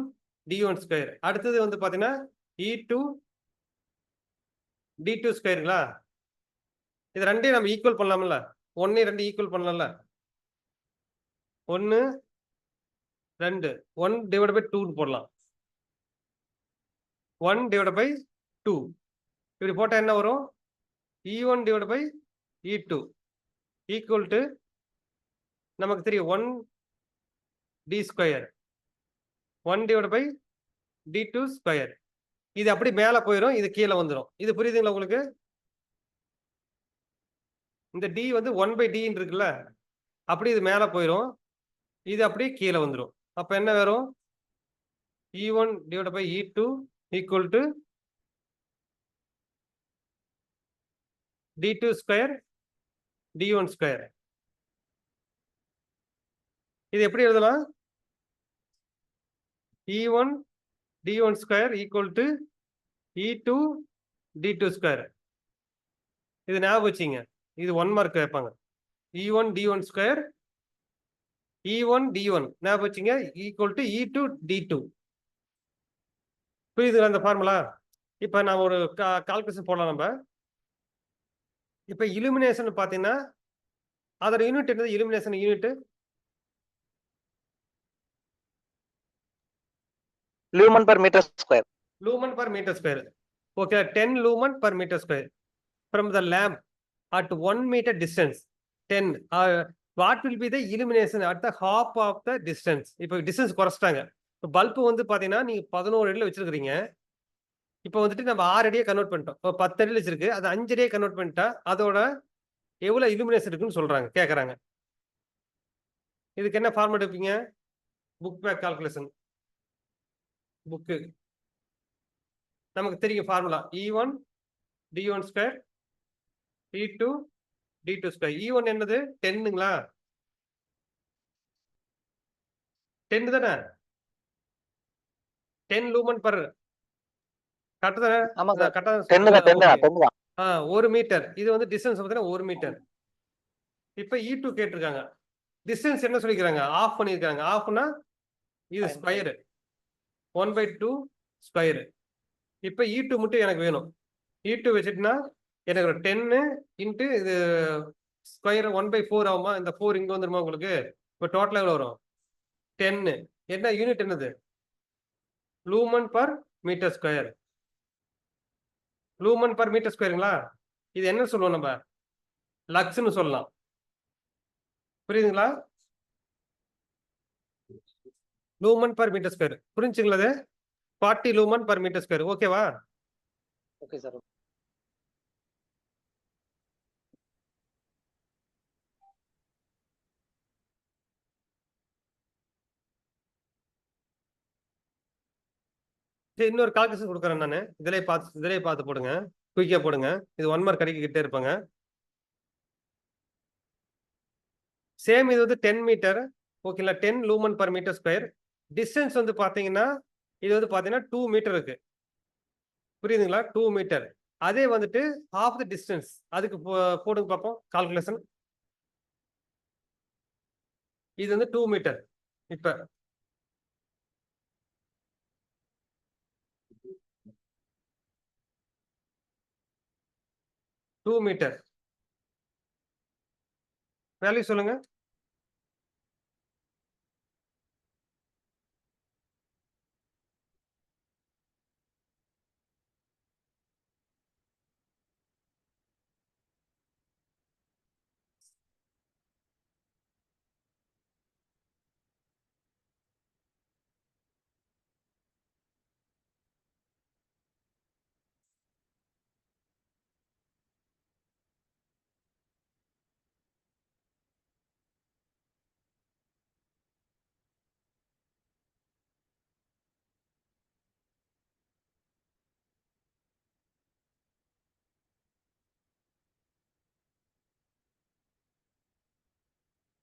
D1 square. அடுத்தது வந்து பாத்தீங்கன்னா E2 D2 ஸ்கொயருங்களா? இது ரெண்டையும் நம்ம ஈக்குவல் பண்ணலாம்ல? 1 2 ஈக்குவல் பண்ணலாம்ல? 1 2 1 டிவைட் பை 2 போடலாம். 1 டிவைட் பை 2 இப்படி போட்டா என்ன வரும்? E1 divide by E2 equal to நமக்கு தெரியும் 1 d square 1 divide by D2 square. இது அப்படி மேல போயிடும், இது கீழே வந்துடும். இது புரியுதுங்களா உங்களுக்கு? இந்த டி வந்து 1 பை டி இருக்குல்ல, அப்படி இது மேல போயிடும், இது அப்படியே கீழே வந்துடும். அப்ப என்ன வரும்? E1 divide by E2 equal to D2 square D1 square. இது எப்படி எழுதலாம்? E1 D1 square equal to E2 D2 square. இது ஞாபகம் வச்சுங்க. இது 1 மார்க் கேட்பாங்க. E1 D1 square E1 D1 ஞாபகம் வச்சுங்க ஈக்குவல் டு E2 D2. புரியுதுங்களா அந்த ஃபார்முலா? இப்ப நான் ஒரு கால்குலேஷன் போடலாம் நம்ம. இப்ப இலுமினேஷன் பாத்தீங்கன்னா அதோட யூனிட் என்னது? Illumination unit lumen per meter square. lumen per meter square. Okay, 10 lumen per meter square from the lamp at 1 meter distance. 10. What will be the illumination at the half of the distance? இப்போ distance குறைச்சிட்டாங்க. இப்போ bulb வந்து பாத்தீங்கன்னா நீங்க 11 அடியில் வச்சிருக்கீங்க. இப்போ வந்துட்டு நம்ம 6 அடியை கன்வெர்ட் பண்ணிட்டோம். இப்போ 10 அடியில் வச்சிருக்கு, அது 5 அடியை கன்வெர்ட் பண்ணிட்டா அதோட எவ்வளவு illumination இருக்குன்னு சொல்றாங்க, கேட்கறாங்க. இதுக்கு என்ன ஃபார்முலா எடுப்பீங்க? புக் பேக் கால்குலேஷன் புக்கு நமக்கு தெரியும் formula. E1 D1 square E2 D2 square. E1 என்னது? 10ங்களா? 10 தானே? 10 லூமன் பர் கரெக்ட் தானே? ஆமா சார். கரெக்டா 10 தான் 10 தான் 10 தான். 1 மீட்டர். இது வந்து டிஸ்டன்ஸ் பார்த்தீங்கன்னா 1 மீட்டர். இப்போ E2 கேட்டிருக்காங்க. டிஸ்டன்ஸ் என்ன சொல்லிக்கிறாங்க? ஆஃப் பண்ணியிருக்காங்க. ஆஃப்னா இது ஸ்கொயர் 1/2 ஸ்கொயர். இப்போ E2 மட்டும் எனக்கு வேணும். E2 வச்சுட்டுனா எனக்கு ஒரு 10 இன்ட்டு இது ஸ்கொயர் 1/4 ஆகுமா? இந்த 4 இங்க வந்துருமா உங்களுக்கு? இப்போ டோட்டல் எவ்வளோ வரும்? 10. என்ன யூனிட் என்னது? Lumen per metre square. Lumen per metre ஸ்கொயருங்களா? இது என்ன சொல்லுவோம் நம்ம? லக்ஸ்னு சொல்லலாம். புரியுதுங்களா? லூமன் பர் மீட்டர் ஸ்கொயர் புரிஞ்சுங்களா? அது 40 லூமன் பர் மீட்டர் ஸ்கொயர். ஓகேவா? Okay sir. இன்னொரு கால்குலேஷன் கொடுக்குறேன் நான். இதிலே பார்த்து போடுங்க, குயிக்கா போடுங்க. இது 1 மார்க் கிடைக்கிட்டே இருப்பாங்க. சேம் இது வந்து 10 மீட்டர். ஓகேங்களா? 10 lumen per metre square. Distance வந்து பாத்தீங்கன்னா இது வந்து பாத்தீங்கன்னா 2 மீட்டர் இருக்கு. புரியுதுங்களா? 2 மீட்டர். அதே வந்துட்டு half the distance. அதுக்கு போடுங்க பார்ப்போம் கால்குலேஷன். இது வந்து 2 மீட்டர். இப்ப 2 மீட்டர். வேல்யூ சொல்லுங்க.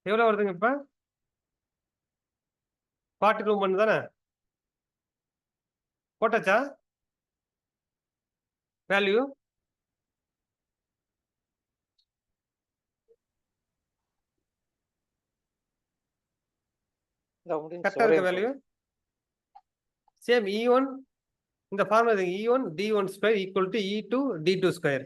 எவ்வளவு வருதுங்க இப்ப? 42 மணி தானே? போட்டாச்சா? வேல்யூ கரெக்டா இருக்க வேல்யூ? சேம் E1 இந்த formula E1 D1 square equal to E2 D2 square.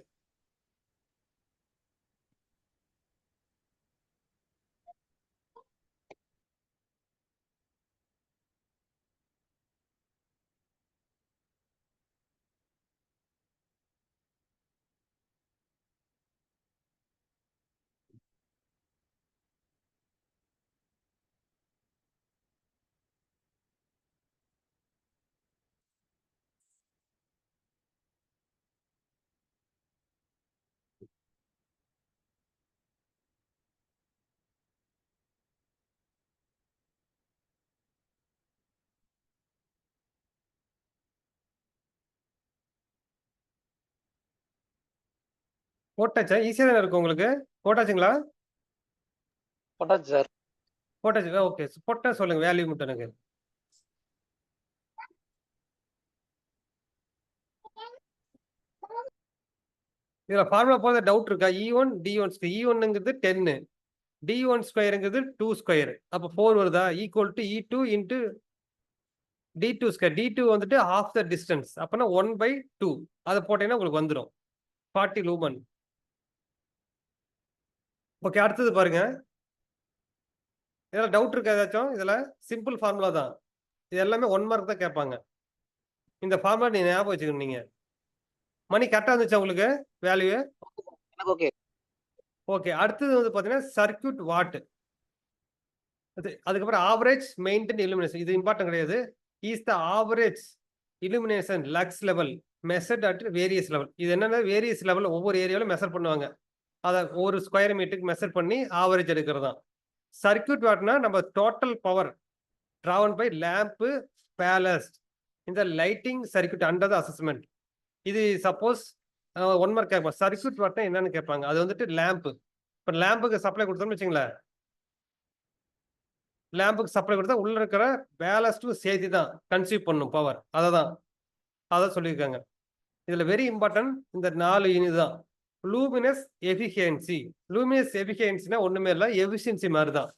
போட்டாச்சா? ஈஸியா தானே இருக்கு உங்களுக்கு? போட்டாச்சுங்களா? போட்டாச்சு சார். போட்டாச்சு. ஓகே. போட்டா சொல்லுங்க வேல்யூ மட்டும் எனக்கு. இதுல ஃபார்முலா போத டவுட் இருக்கா? E1 D1 square. E1ங்கிறது 10. D1 ஸ்கொயர்ங்கிறது 2 square. அப்ப 4 வருதா? Equal to E2 into D2 square. D2 வந்துட்டு half the distance. அப்பனா 1/2. அதை போட்டீங்கன்னா உங்களுக்கு வந்துடும் 40 லூமன். ஓகே, அடுத்தது பாருங்க. இதெல்லாம் டவுட் இருக்கா ஏதாச்சும்? இதுல சிம்பிள் ஃபார்முலா தான். இது எல்லாமே 1 மார்க் தான் கேட்பாங்க. இந்த ஃபார்முலா நீங்க ஞாபகம் வச்சுக்கணும் நீங்க. மணி கரெக்டா இருந்துச்சா உங்களுக்கு வேல்யூ? எனக்கு ஓகே. ஓகே, அடுத்தது வந்து பாத்தீங்கன்னா சர்க்யூட் வாட். அதுக்கப்புறம் ஆவரேஜ் மெயின்டைன் illumination. இது இம்பார்ட்டன்ட் கிடையாது. Is the average illumination lux level measured at various level. இது என்னன்னா வேரியஸ் லெவல் ஒவ்வொரு ஏரியாவிலும் மெஷர் பண்ணுவாங்க. அதை ஒரு ஸ்கொயர் மீட்டருக்கு மெஷர் பண்ணி ஆவரேஜ் எடுக்கிறது தான். சர்க்யூட் வாட்னா நம்ம total power drawn by lamp ballast இந்த lighting circuit under the assessment. இது சப்போஸ் 1 மார்க் கேட்பாங்க. சர்க்யூட் வாட்னா என்னன்னு கேட்பாங்க. அது வந்துட்டு லேம்ப். இப்போ லேம்புக்கு சப்ளை கொடுத்தோம்னு வச்சுங்களேன், லேம்புக்கு சப்ளை கொடுத்தா உள்ள இருக்கிற பேலஸ்டும் சேர்த்து தான் கன்சியூம் பண்ணும் பவர். அதை சொல்லியிருக்காங்க. இதுல வெரி இம்பார்ட்டன்ட் இந்த 4 யூனிட் தான். Luminous efficiency. லூமினஸ் எஃபிஷியன்சினா ஒண்ணுமே இல்லை, எஃபிஷியன்சி மாதிரி தான்.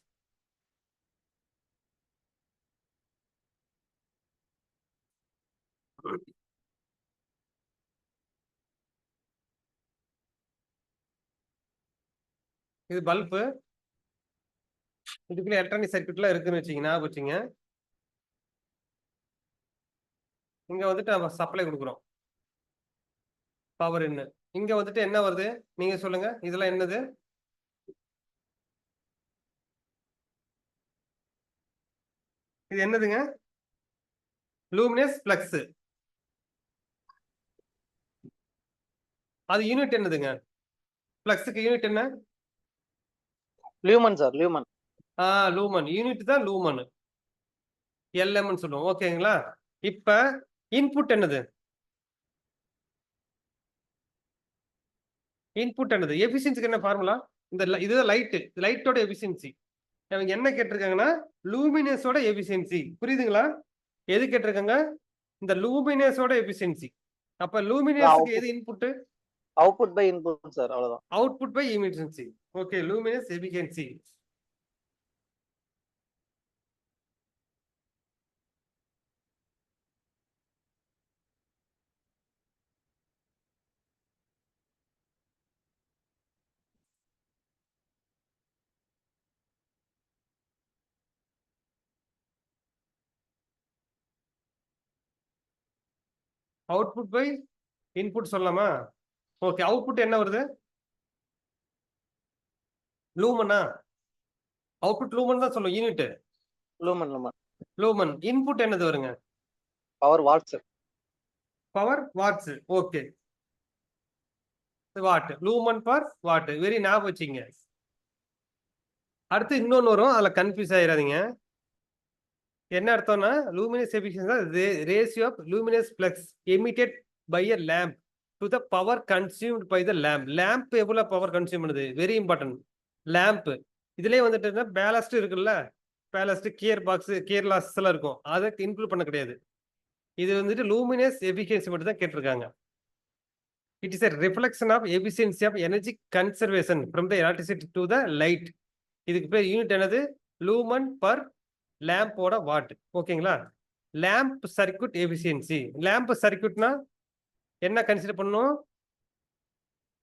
இது பல்பு. இதுக்குள்ள எலக்ட்ரானிக் சர்க்யூட்லாம் இருக்குன்னு வச்சீங்கன்னா வச்சுங்க. இங்க வந்துட்டு நம்ம சப்ளை கொடுக்குறோம் பவர். என்ன இங்க வந்துட்டு என்ன வருது நீங்க சொல்லுங்க. இதெல்லாம் என்னது? இது என்னதுங்க? Luminous flux. அது யூனிட் என்னதுங்க? பிளக்ஸுக்கு யூனிட் என்ன? லியூமன் சார், லியூமன். லூமன். யூனிட் தான் லூமன். LM சொல்லுவோம். ஓகேங்களா? இப்ப இன்புட் என்னது? இன்புட் என்னது? எஃபிஷியன்சிக்கு என்ன ஃபார்முலா? இந்த இதுதான் லைட். லைட்டோட எஃபிஷியன்சி. அவங்க என்ன கேட்டிருக்காங்கன்னா லூமினஸோட எஃபிஷியன்சி. புரியுதுங்களா? எது கேட்டிருக்காங்க? இந்த லூமினஸோட எஃபிஷியன்சி. அப்ப லூமினஸ்க்கு output எது input? output by input sir, அவ்வளவுதான். Output by efficiency. Okay, luminous efficiency. Output by input சொல்லலாமா? ஓகே, அவுட்புட் என்ன வருது? லூமனா? அவுட்புட் லூமன் தான் சொல்லும் யூனிட். Lumen lumen. இன்புட் என்னது வருங்க? Power watts. Power watts. Okay, watt. Lumen per watt. Very ஞாபகம் வச்சுங்க. அடுத்து இன்னொன்னு வரும், அதுல கன்ஃபியூஸ் ஆயிடாதீங்க. என்ன அர்த்தம்னா luminous efficiency ratio of luminous flux emitted by a lamp to the power consumed by the lamp. Lamp எவ்வளவு பவர் கன்சியூம் பண்ணுது? Very important. லேம்ப் இதுலயே வந்துட்டு பேலஸ்ட் இருக்குல்ல, ballast gear box gear loss எல்லாம் இருக்கும், அதை இன்க்ளூட் பண்ண கிடையாது. இது வந்துட்டு லூமினஸ் எஃபிஷியன்சி மட்டும் தான் கேட்டிருக்காங்க. It is a reflection of efficiency of energy conservation from the electricity to the light. இதுக்கு பேர் யூனிட் என்னது? லூமன் பர் லேம்போட வாட். ஓகேங்களா? Lamp circuit efficiency. லேம்ப் சர்க்யூட்னா என்ன கன்சிடர் பண்ணணும்?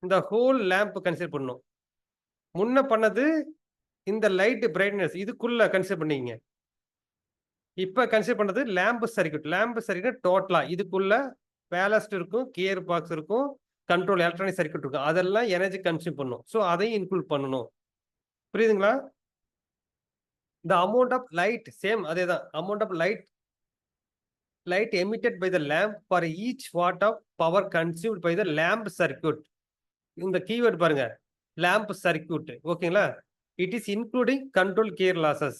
இந்த ஹோல் லேம்ப் கன்சிடர் பண்ணணும். முன்ன பண்ணது இந்த லைட் பிரைட்னஸ் இதுக்குள்ள கன்சிடர் பண்ணீங்க. இப்ப கன்சிடர் பண்றது லேம்ப் சர்க்யூட். லேம்ப் சர்க்யூட் டோட்டலா இதுக்குள்ள பேலஸ்ட் இருக்கும், கியர் பாக்ஸ் இருக்கும், கண்ட்ரோல் எலக்ட்ரானிக் சர்க்யூட் இருக்கும், அதெல்லாம் எனர்ஜி கன்சியூம் பண்ணும். ஸோ அதையும் இன்க்ளூட் பண்ணணும். புரியுதுங்களா? the amount of light same அதே தான். amount of light emitted by the lamp for each watt of power consumed by the lamp circuit. இந்த keyword பாருங்க, lamp circuit. ஓகேங்களா? it is including control gear losses.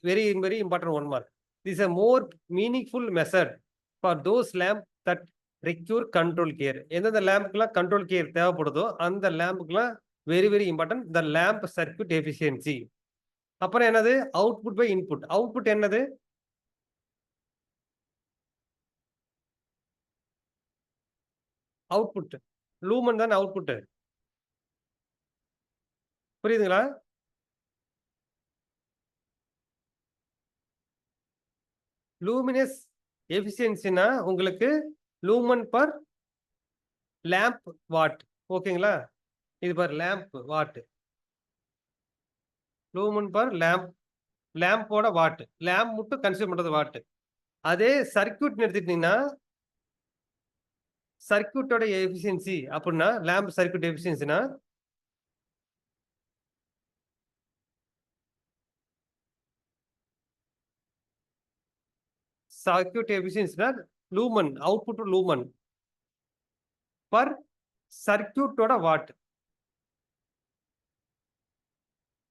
very important one mark. This is a more meaningful method for those lamp that require control gear. எந்தெந்த லேம்புக்குலாம் control gear தேவைப்படுதோ அந்த லேம்புக்குலாம் very important the lamp circuit efficiency. அப்புறம் என்னது? Output by input. Output என்னது? Output lumen தான் output. புரியுதுங்களா? Luminous எஃபிஷியன்சினா உங்களுக்கு லூமன் பர் லேம்ப் வாட். ஓகேங்களா? இது per lamp watt. Lumen per lamp, லேம்போட வாட். லேம்ப் மட்டும் கன்சியூம் பண்றது வாட். அதே சர்க்யூட் எடுத்துட்டீங்கன்னா சர்க்யூட்டோட எஃபிஷியன்சி அப்படின்னா லேம்ப் சர்க்யூட் எஃபிஷியன்சினா சர்க்யூட் எஃபிஷியன்சினா லூமன் அவுட்புட் லூமன் பர் சர்க்யூட்டோட வாட்.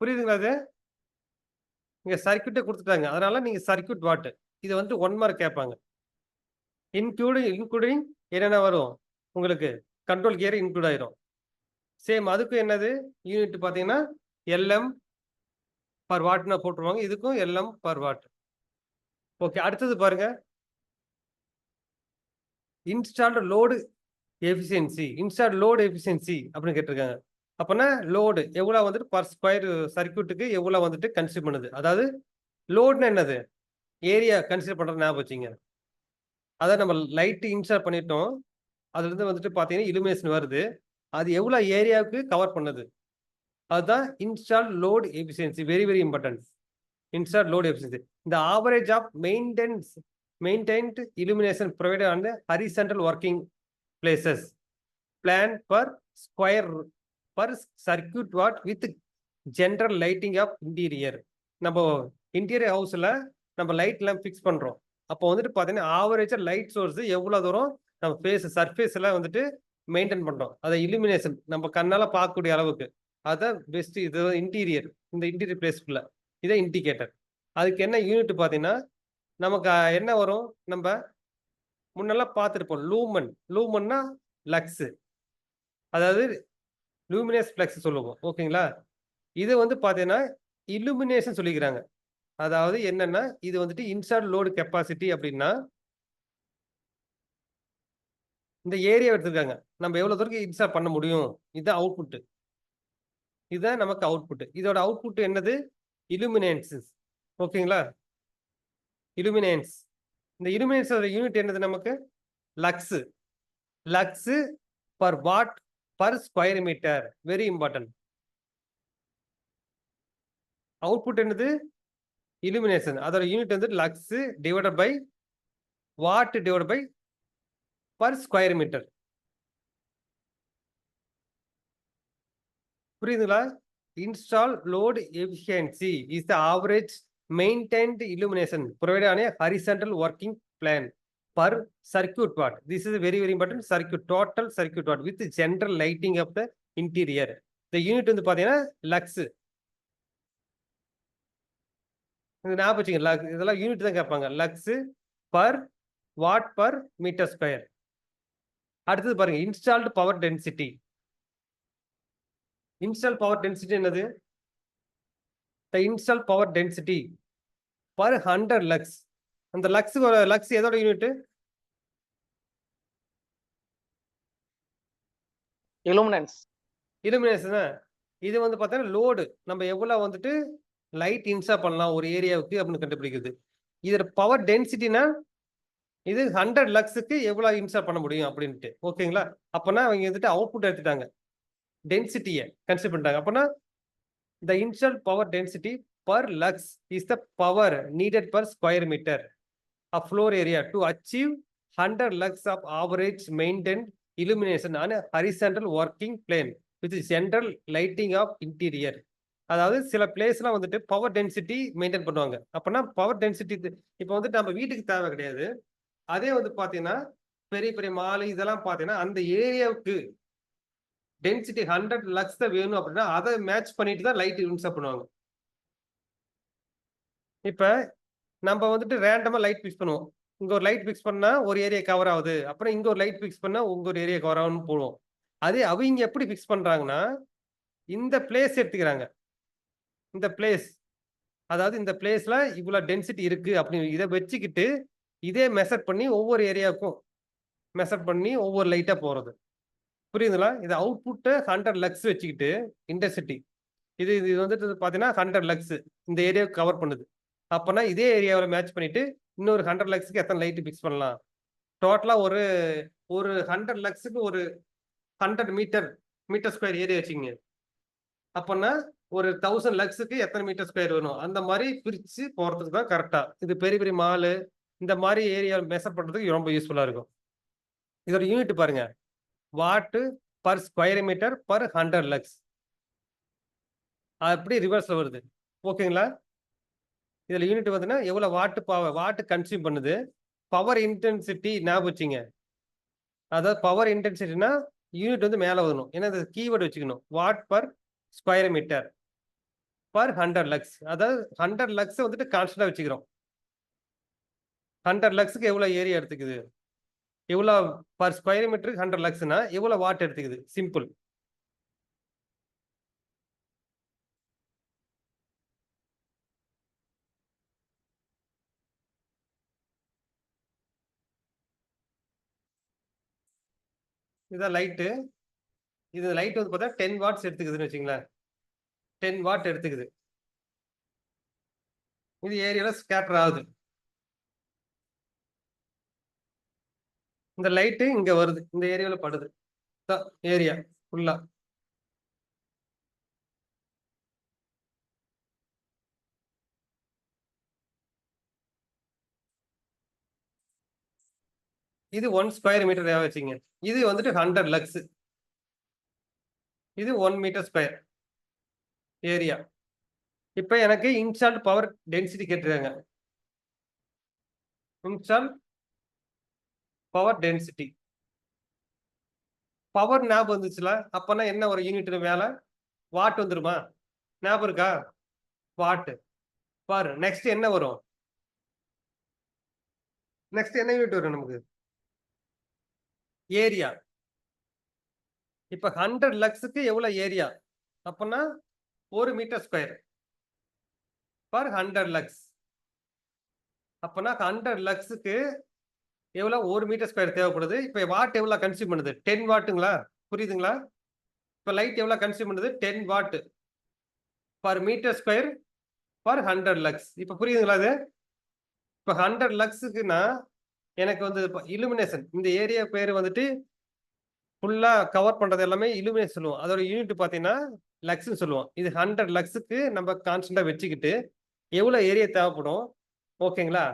புரியுதுங்களா? அது இங்க சர்க்யூட்டை கொடுத்துட்டாங்க, அதனால நீங்க சர்க்யூட் வாட். இது வந்து 1 மார்க் கேட்பாங்க. இன்க்ளூடிங் என்னென்ன வரும் உங்களுக்கு? கண்ட்ரோல் கியர் இன்க்ளூட் ஆயிரும். சேம் அதுக்கு என்னது யூனிட் பார்த்தீங்கன்னா எல்எம் பர் வாட்னா போட்டுருவாங்க. இதுக்கும் எல்எம் பர் வாட். ஓகே, அடுத்தது பாருங்க, installed load efficiency. Installed load efficiency அப்படின்னு கேட்டிருக்காங்க. அப்போனா லோடு எவ்வளோ வந்துட்டு பர் ஸ்கொயர் சர்க்யூட்டுக்கு எவ்வளோ வந்துட்டு கன்சிடர் பண்ணுது. அதாவது லோடுனா என்னது? ஏரியா கன்சிடர் பண்ணுறது ஞாபகம் வச்சுங்க. அதாவது நம்ம லைட் இன்ஸ்டால் பண்ணிட்டோம், அதுலேருந்து வந்துட்டு பார்த்தீங்கன்னா இலுமினேஷன் வருது, அது எவ்வளோ ஏரியாவுக்கு கவர் பண்ணுது, அதுதான் install load efficiency. Very important. Install load efficiency இந்த average of maintained illumination provided on the horizontal working places plan per square per circuit watt with general lighting of interior. நம்ம interior ஹவுஸ்ல நம்ம light எல்லாம் fix பண்றோம். அப்போ வந்துட்டு பாத்தீங்கன்னா ஆவரேஜா லைட் சோர்ஸ் எவ்வளவு தூரம் நம்ம ஃபேஸ் சர்ஃபேஸ் எல்லாம் வந்துட்டு மெயின்டைன் பண்றோம், அதை illumination நம்ம கண்ணால பார்க்கக்கூடிய அளவுக்கு, அதான் பெஸ்ட். இது இன்டீரியர், இந்த இன்டீரியர் பிளேஸ்க்குள்ள இதை இண்டிகேட்டர். அதுக்கு என்ன யூனிட் பார்த்தீங்கன்னா நமக்கு என்ன வரும்? நம்ம முன்னெல்லாம் பார்த்துருப்போம் லூமன். லூமன்னா லக்ஸ், அதாவது லூமினஸ் ஃப்ளக்ஸ் சொல்லுவோம். ஓகேங்களா? இது வந்து பார்த்தீங்கன்னா இல்லுமினேஷன் சொல்லிக்கிறாங்க. அதாவது என்னன்னா இது வந்துட்டு இன்ஸ்டால்ட் லோடு கெப்பாசிட்டி அப்படின்னா இந்த ஏரியா எடுத்திருக்காங்க. நம்ம எவ்வளவு தூரம் இன்ஸ்டால் பண்ண முடியும். இதுதான் அவுட்புட். இதுதான் நமக்கு அவுட்புட். இதோட அவுட்புட் என்னது? இல்லுமினன்ஸ். ஓகேங்களா? இல்லுமினன்ஸ். இந்த இல்லுமினன்ஸோட யூனிட் என்னது நமக்கு? Lux. Lux per watt per square metre. Very important. Output என்னது? இல்லுமினேஷன். அதோட யூனிட் வந்து lux divided by watt divided by per square metre. புரியுதுங்களா? Install load efficiency is the average maintained illumination provided on a horizontal working plan per circuit watt. This is a very important circuit, total circuit watt with general lighting of the interior. The unit வந்து பாத்தீங்கன்னா lux. இந்த ஞாபகம் வச்சுங்க. இதெல்லாம் unit தான் கேட்பாங்க. Lux per watt per metre square. அடுத்தது பாருங்க, installed power density. Installed power density என்னது? The installed power density per 100 lux. அந்த லக்ஸ் எதோட யூனிட்? illuminance. இல்லுமினேஷன். இது வந்து பார்த்தீங்கன்னா லோடு, நம்ம எவ்வளவு வந்துட்டு லைட் இன்ஸ்டால் பண்ணலாம் ஒரு ஏரியாவுக்கு அப்படின்னு கண்டுபிடிக்குது. இதோட பவர் டென்சிட்டினா இது 100 லக்ஸுக்கு எவ்வளவு இன்ஸ்டால் பண்ண முடியும் அப்படின்ட்டு. ஓகேங்களா? அப்பனா அவங்க வந்துட்டு அவுட்புட் எடுத்துட்டாங்க, டென்சிட்டியை கன்சிடர் பண்ணிட்டாங்க. அப்பனா the installed power density per lux is the power needed per square meter of floor area to achieve 100 lux of average maintained illumination on a horizontal working plane with general lighting of interior. அதாவது சில பிளேஸ்லாம் வந்துட்டு power density maintain பண்ணுவாங்க. அப்பனா power density இப்போ வந்துட்டு நம்ம வீட்டுக்கு தேவை கிடையாது. அதே வந்து பாத்தீங்கன்னா பெரிய பெரிய மால் இதெல்லாம் பாத்தீங்கன்னா அந்த ஏரியாவுக்கு டென்சிட்டி 100 லக்ஸ் தான் வேணும் அப்படின்னா அதை மேட்ச் பண்ணிட்டு தான் லைட் இன்ஸ்டால் பண்ணுவாங்க. இப்ப நம்ம வந்துட்டு ரேண்டமா லைட் பிக்ஸ் பண்ணுவோம். இங்க ஒரு லைட் பிக்ஸ் பண்ணா ஒரு ஏரியா கவர் ஆகுது, அப்புறம் இங்க ஒரு லைட் பிக்ஸ் பண்ணா உங்க ஒரு ஏரியா கவர் ஆகும்னு போடுவோம். அதே அவங்க எப்படி பிக்ஸ் பண்றாங்கன்னா இந்த பிளேஸ் எடுத்துக்கிறாங்க. இந்த பிளேஸ், அதாவது இந்த பிளேஸ்ல இவ்வளவு டென்சிட்டி இருக்கு அப்படின்னு இதை வச்சுக்கிட்டு இதே மெஷர் பண்ணி ஒவ்வொரு ஏரியாவுக்கும் மெஷர் பண்ணி ஒவ்வொரு லைட்டா போறது. புரியுதுங்களா? இது அவுட்புட்டை 100 லக்ஸ் வச்சுக்கிட்டு இன்டென்சிட்டி இது இது வந்துட்டு பாத்தீங்கன்னா 100 லக்ஸ் இந்த ஏரியாவுக்கு கவர் பண்ணுது. அப்பனா இதே ஏரியாவில் மேட்ச் பண்ணிட்டு இன்னொரு 100 லக்ஸுக்கு எத்தனை லைட் பிக்ஸ் பண்ணலாம். டோட்டலா ஒரு ஒரு 100 லக்ஸுக்கு ஒரு 100 மீட்டர் ஸ்கொயர் ஏரியா வச்சுங்க. அப்பனா ஒரு 1000 லக்ஸுக்கு எத்தனை மீட்டர் ஸ்கொயர் வேணும், அந்த மாதிரி பிரிச்சு போறதுக்கு தான் கரெக்டா. இது பெரிய பெரிய மாலு இந்த மாதிரி ஏரியா மெஷர் பண்றதுக்கு ரொம்ப யூஸ்ஃபுல்லா இருக்கும். இதோட யூனிட் பாருங்க, watt per square metre per 100 lux. அப்படி ரிவர்ஸ்ல வருது. ஓகேங்களா? இதுல யூனிட் வந்துன்னா எவ்வளவு வாட் கன்சியூம் பண்ணுது. பவர் இன்டென்சிட்டி ஞாபகம் வச்சுங்க. அதாவது பவர் இன்டென்சிட்டினா யூனிட் வந்து மேல வரணும். ஏன்னா இந்த கீவேர்டு வச்சுக்கணும். Watt per square metre per 100 lux. அதாவது 100 லக்ஸ் வந்துட்டு கான்ஸ்டன்டா வச்சுக்கிறோம். 100 லக்ஸுக்கு எவ்வளவு ஏரியா எடுத்துக்குது, எவ்வளவு பர் ஸ்கொயர் மீட்டருக்கு 100 லக்ஸ்னா எவ்வளவு வாட் எடுத்துக்குது. சிம்பிள். இதான் லைட்டு. இது லைட் வந்து பார்த்தா 10 வாட்ஸ் எடுத்துக்குதுன்னு வச்சுங்களேன். 10 வாட் எடுத்துக்குது. இது ஏரியால ஸ்கேட்டர் ஆகுது. இந்த லைட்டு இங்க வருது, இந்த ஏரியால படுது. ஏரியா ஃபுல்லா இது 1 ஸ்கொயர் மீட்டர் வச்சுங்க. இது வந்துட்டு 100 லக்ஸ். இது 1 மீட்டர் ஸ்கொயர் ஏரியா. இப்ப எனக்கு இன்ஸ்டால்ட் பவர் டென்சிட்டி கேட்டிருக்காங்க. Install power density. பவர் ஞாபகம் வந்துச்சுல, அப்பனா என்ன ஒரு யூனிட் மேல வாட் வந்துருமா? ஞாபகம் இருக்கா? What per. நெக்ஸ்ட் என்ன வரும்? நெக்ஸ்ட் என்ன யூனிட் வரும் நமக்கு? ஏரியா. இப்ப 100 லக்ஸுக்கு எவ்வளவு ஏரியா? அப்பனா 1 மீட்டர் ஸ்கொயர் பர் 100 லக்ஸ். அப்பனா 100 லக்ஸுக்கு எவ்வளவு 1 மீட்டர் ஸ்கொயர் தேவைப்படுது. இப்ப வாட் எவ்வளவு கன்சியூம் பண்ணுது? 10 வாட்டுங்களா? புரியுதுங்களா? இப்ப லைட் எவ்வளவு கன்சியூம் பண்ணுது? 10 watt per metre square per 100 lux. இப்ப புரியுதுங்களா இது? இப்ப 100 லக்ஸுக்குன்னா எனக்கு வந்து இல்லுமினேஷன் இந்த ஏரியா பேர் வந்துட்டு ஃபுல்லா கவர் பண்றது எல்லாமே இல்லுமினேஷன் சொல்லுவோம். அதோட யூனிட் பாத்தீங்கன்னா லக்ஸ்ன்னு சொல்லுவோம். இது 100 லக்ஸுக்கு நம்ம கான்ஸ்டன்டா வச்சுக்கிட்டு எவ்வளவு ஏரியா தேவைப்படும்? ஓகேங்களா?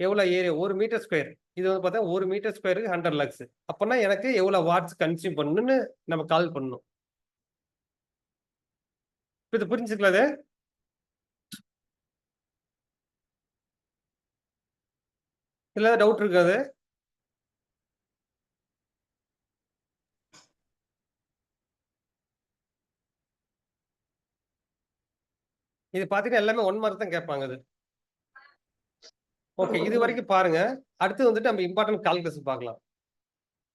எவ்வளவு ஏரியா 1 மீட்டர் ஸ்கொயர். இது வந்து பார்த்தா 1 மீட்டர் ஸ்கொயருக்கு 100 லக்ஸ். அப்பன்னா எனக்கு எவ்வளவு வாட்ஸ் கன்சியூம் பண்ணணும்னு நம்ம கால் பண்ணணும். இப்ப இது புரிஞ்சுக்கலாம் இது? இதுல டவுட் இருக்காது? இது பாத்தீங்கன்னா எல்லாமே 1 மார்க் தான் கேட்பாங்க அது. ஓகே இது வரைக்கும் பாருங்க. அடுத்து வந்துட்டு நம்ம இம்பார்ட்டன்ட் கால்குலஸ் பார்க்கலாம்.